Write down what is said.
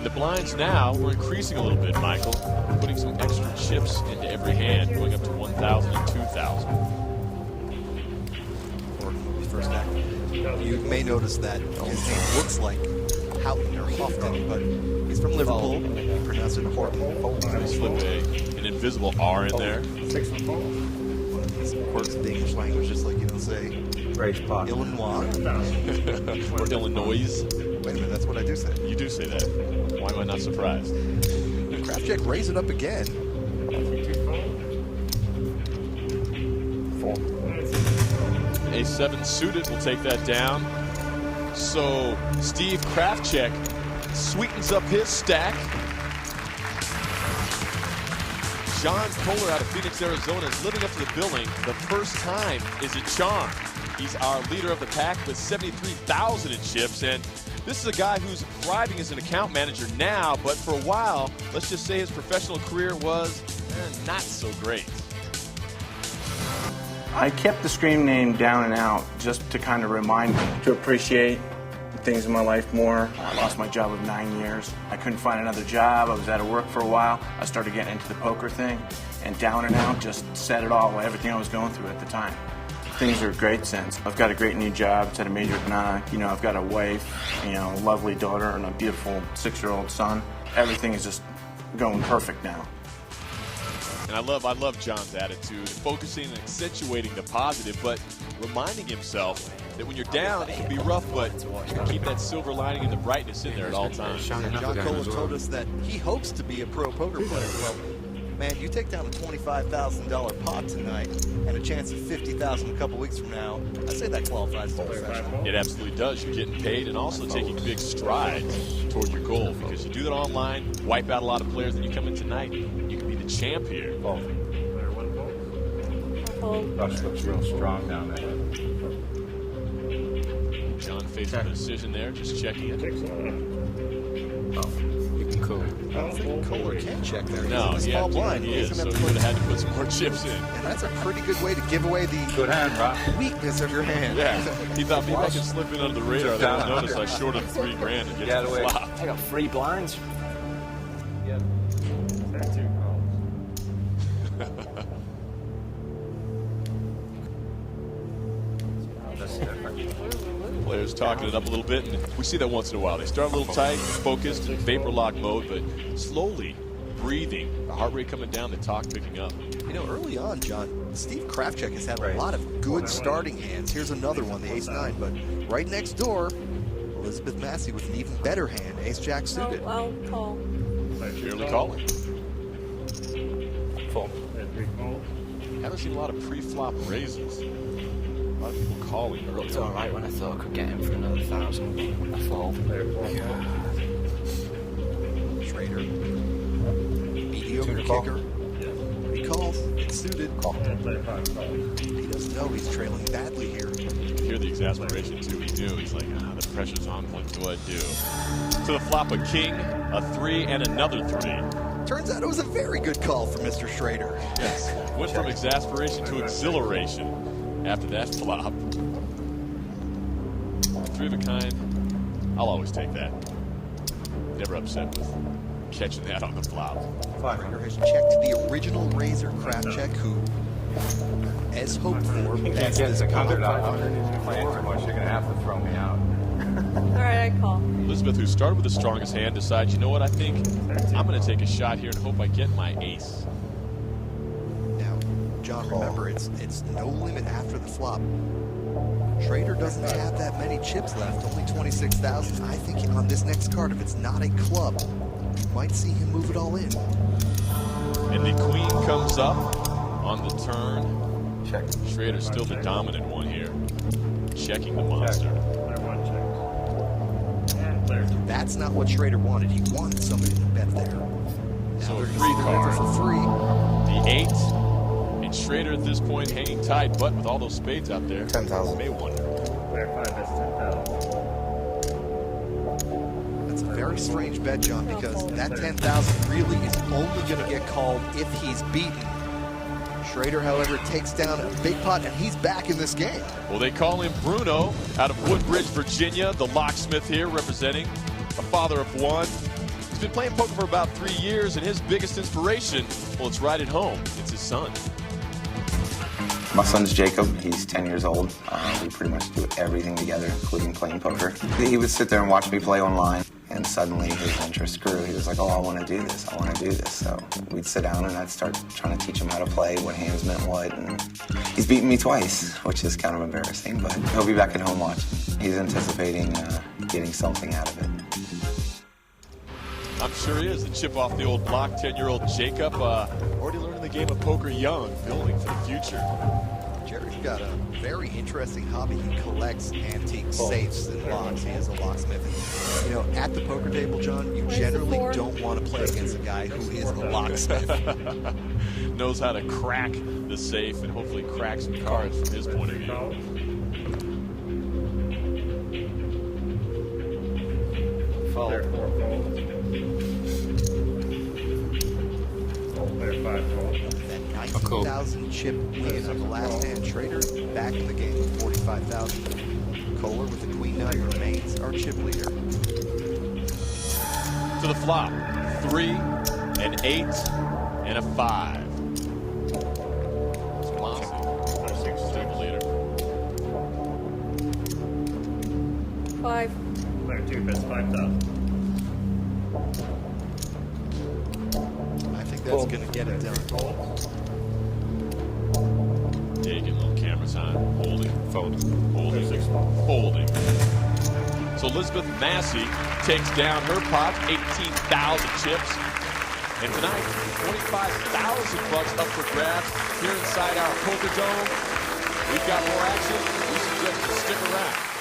And the blinds now, we're increasing a little bit, Michael. Putting some extra chips into every hand, going up to 1,000 and 2,000. Or first act. You may notice that his name looks like Houghton or Houghton, but he's from Liverpool. He pronounced it Horton. They slip an invisible R in there. One of these quirks of the English language, just like you don't say Illinois. Or Illinois. Wait a minute, that's what I do say. You do say that. Why am I not surprised? Krafchick raise it up again. A7 suited will take that down. So Steve Krafchick sweetens up his stack. John Kohler out of Phoenix, Arizona is living up to the billing. The first time is a charm. He's our leader of the pack with 73,000 in chips, and this is a guy who's thriving as an account manager now, but for a while, let's just say his professional career was not so great. I kept the screen name Down and Out just to kind of remind me to appreciate things in my life more. I lost my job of 9 years. I couldn't find another job. I was out of work for a while. I started getting into the poker thing, and Down and Out just said it all, everything I was going through at the time. Things are great since. I've got a great new job. It's at a major economic. I've got a wife, a lovely daughter, and a beautiful 6-year-old son. Everything is just going perfect now. And I love John's attitude, focusing and accentuating the positive, but reminding himself that when you're down, it can be rough, but keep that silver lining and the brightness in there at all times. John Kohler told us that he hopes to be a pro poker player. Well, man, you take down a $25,000 pot tonight and a chance of $50,000 a couple weeks from now, I say that qualifies as a professional. It absolutely does. You're getting paid and also taking big strides toward your goal, because you do that online, wipe out a lot of players, and you come in tonight, you can be the champ here. Rush looks real strong down there. John facing a decision there, just checking it. Cool. I don't think Kohler can check there. He's No, in a small blind. he is, He's so gonna you have would to have had to put some more chips in. and that's a pretty good way to give away the Good hand, Rob. weakness of your hand. Yeah, he thought maybe I could slip in under the radar. Then I noticed I shorted $3 grand and get to the flop. I got 3 blinds. Players talking it up a little bit, and we see that once in a while. They start a little tight, focused, in vapor lock mode, but slowly breathing, the heart rate coming down, the talk picking up. Early on, John, Steve Krafchick has had a lot of good starting hands. Here's another one, the ace-9, but right next door, Elizabeth Massey with an even better hand, ace-jack suited. I'll call. Barely calling. Full. Haven't seen a lot of pre-flop raises. A lot of people calling early. It's all right when I thought I could get him for another 1,000. I fold. Schrader, mediocre kicker. He calls, it's suited. He doesn't know he's trailing badly here. You hear the exasperation too. He knew. He's like, the pressure's on. What do I do? To the flop, a king, a 3, and another 3. Turns out it was a very good call for Mr. Schrader. Yes. Went from exasperation to exhilaration after that flop. 3 of a kind. I'll always take that. Never upset with catching that on the flop. Schrader has checked the original Razor Krafchick, who, as hoped for, You can't has get this 600 call. out of it. If you're playing too much, you're going to have to throw me out. All right, I call. Elizabeth, who started with the strongest hand, decides, you know what, I think I'm going to take a shot here and hope I get my ace. Now, John, remember, it's no limit after the flop. Schrader doesn't have that many chips left, only 26,000. I think on this next card, if it's not a club, you might see him move it all in. And the queen comes up on the turn. Check. Schrader's still the dominant one here. Checking the monster. That's not what Schrader wanted. He wanted somebody to bet there. So a Now they're 3 gonna card. for free. The 8. And Schrader at this point hanging tight, but with all those spades out there, 10,000. may wonder. That's a very strange bet, John, because that 10,000 really is only going to get called if he's beaten. Schrader, however, takes down a big pot, and he's back in this game. Well, they call him Bruno out of Woodbridge, Virginia. The locksmith here representing a father of 1. He's been playing poker for about 3 years, and his biggest inspiration, well, it's right at home. It's his son. My son's Jacob. He's 10 years old. We pretty much do everything together, including playing poker. He would sit there and watch me play online, and suddenly his interest grew. He was like, oh, I want to do this. I want to do this. So we'd sit down, and I'd start trying to teach him how to play, what hands meant what. And he's beaten me twice, which is kind of embarrassing, but he'll be back at home watching. He's anticipating getting something out of it. I'm sure he is. The chip off the old block, 10-year-old Jacob, already learning the game of poker young, building for the future. Jared's got a very interesting hobby. He collects antique safes and locks. He is a locksmith. And, you know, at the poker table, John, you generally don't want to play against a guy who is a locksmith. Knows how to crack the safe and hopefully crack some cards from his point of view. Fold. That 19,000 chip win on the last hand. Trader back in the game with 45,000. Kohler with the queen nine remains our chip leader. To the flop, 3, an 8, and a 5. It's Mossy, chip leader. 5. Player 2 bets 5,000. I think that's going to get it done. Taking little cameras on, holding, Fold. holding, holding. So Elizabeth Massey takes down her pot, 18,000 chips. And tonight, 25,000 bucks up for grabs here inside our Poker Dome. We've got more action. We suggest you stick around.